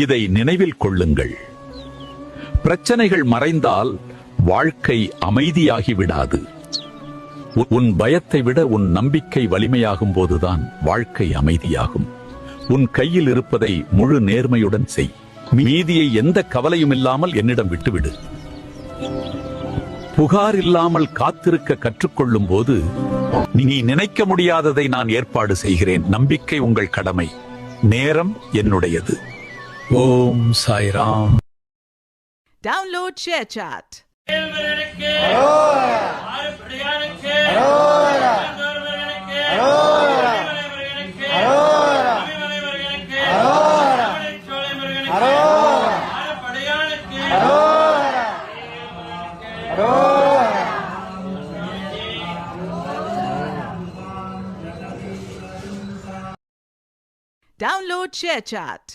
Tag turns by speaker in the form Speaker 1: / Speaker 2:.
Speaker 1: இதை நினைவில் கொள்ளுங்கள். பிரச்சனைகள் மறைந்தால் வாழ்க்கை அமைதியாகி விடாது. உன் பயத்தை விட உன் நம்பிக்கை வலிமையாகும் போதுதான் வாழ்க்கை அமைதியாகும். உன் கையில் இருப்பதை முழு நேர்மையுடன் செய். மீதியை எந்த கவலையும் இல்லாமல் என்னிடம் விட்டுவிடு. புகார் இல்லாமல் காத்திருக்க கற்றுக்கொள்ளும் போது நீ நினைக்க முடியாததை நான் ஏற்பாடு செய்கிறேன். நம்பிக்கை உங்கள் கடமை, நேரம் என்னுடையது. ஓம் Sairam.
Speaker 2: Download ShareChat. Download ShareChat.